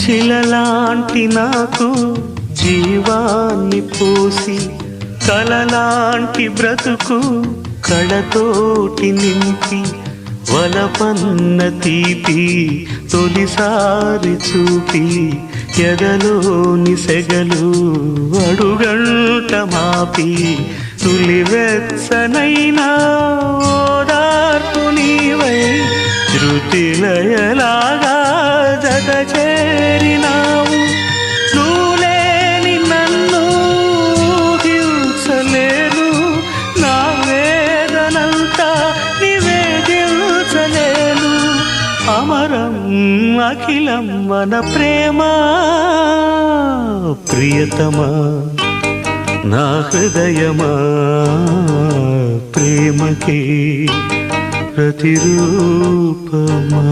శిలలాంటి నాకు జీవాన్ని పోసి కలలాంటి బ్రతుకు కళతోటి నింపి వలపన్న తీపి తొలిసారి చూపి ఎదలోని సెగలు అడుగంట మాపి తులివెచ్చనైనా ఓదార్పు నీవై శృతిలయలాగా జత చేరినావు నువ్వు లేని నన్ను ఊహించలేను నా వేదనంతా నివేదించలేను అమరం అఖిలం మన ప్రేమ ప్రియతమా నా హృదయమా ప్రేమకి ప్రతిరూపమా